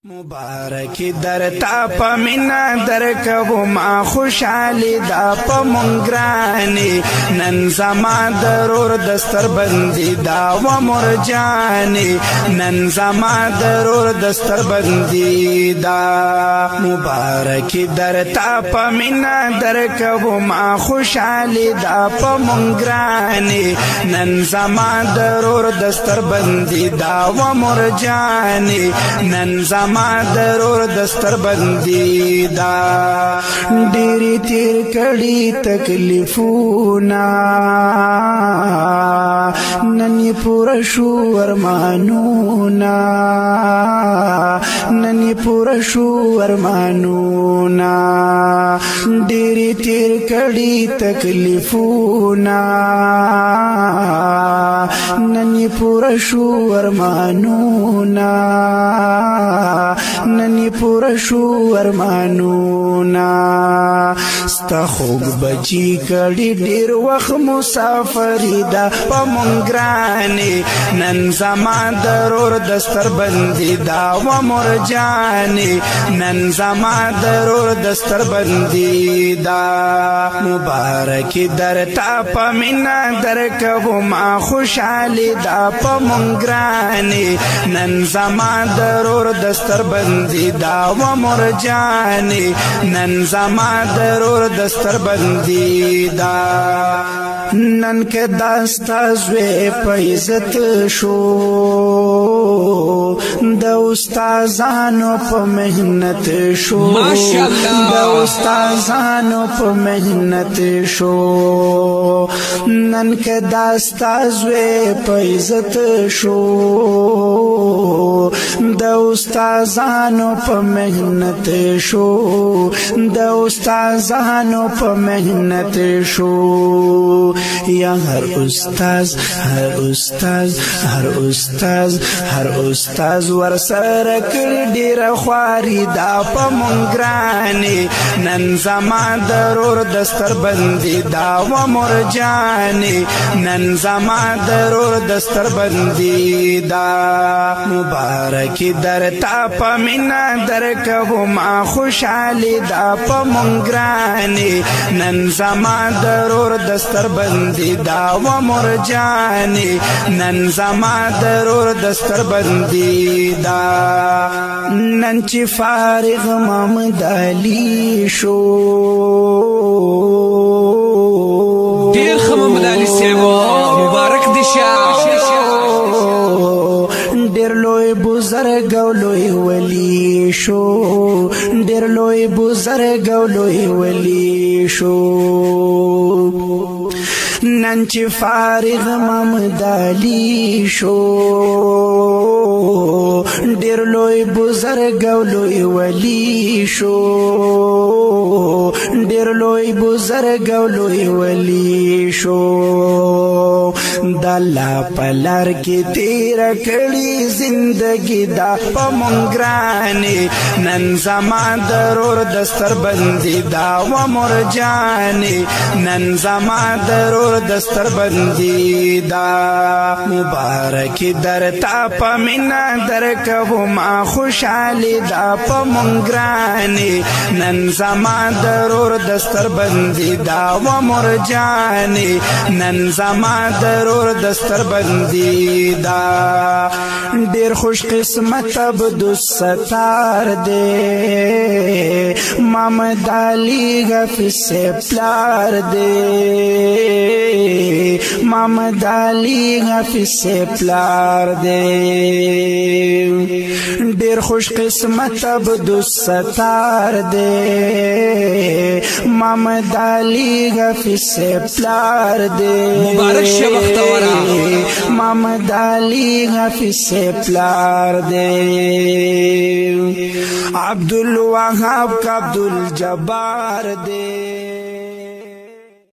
مبارکی در تا پا منا در کبو ما خوشحالی دا پا منگرانی نن زما درور دستر بندی دا و مرجانی نن زما درور دستر بندی دا مبارکی در تا پا منا در کبو ما خوشحالی دا پا منگرانی نن زما درور دستر بندی دا و مرجانی نن زما درور دستر بندی دا ډېری تیر کړي تکلیفونه نن پورا شو ارمانونه نن پورا شو ارمانونه ډېری تیر کړي تکلیفونه نن پورا شو ارمانونه ننی پورا شو ارمانونا ستا خوب بچی کڑی دیر وقت مسافری دا پا منگرانی نن زما درور دستر بندی دا و مرجانی نن زما درور دستر بندی دا مبارکی در تا پا منا در کبو ما خوشحالی دا پا منگرانی نن زما درور دستر بندی دا و مرجانی نن زما درور دستر بندی دا نن که داستا زوی پیزت شو دا استازانو پا مهنت شو دا استازانو پا مهنت شو نن که داستا زوی پیزت شو دا استازانو په مهنت شو دا استازانو په مهنت شو یا هر استاز ور سره کړ ډیر خواري دا په مونګرانی نن زما درور دستر بندي دا و مرجانی نن زما درور دستر بندي دا مبارکی در تا پا منا در کبو ما خوشحالی دا پا منگرانی نن زما درور دستر بندی دا و مرجانی نن زما درور دستر بندی دا نن چی فارغ ممدالی شو دیر خممدالی سیبو مبارک دیشا ډېر لوی بزرګ او لوی ولی شو ډېر لوی بزرګ او لوی ولی شو نن چې فارغ ممدالی شو ډېر لوی بزرګ او لوی ولی شو ډېر لوی بزرګ او لوی ولی شو د الله په لار کې تیر کړي زندگی دا په منګرانی نن زما درور دستر بندي دا و مرجانی نن زما درور دستر بندي دا مبارکی در تا په منا در کبو ما خوشحالی دا په منګرانی نن زما درور دستر بندي دا و مرجانی نن زما درور دستر بندی دا ډیر خوش قسمت عبدالستار دے محمد علی غفی سے پلار دے محمد علی غفی سے پلار دے ډیر خوش قسمت عبدالستار دے محمد علی غفی سے پلار دے مبارک شبخت محمد علی غفی سے پلار دے عبدالوهاب کا عبدالجبار دے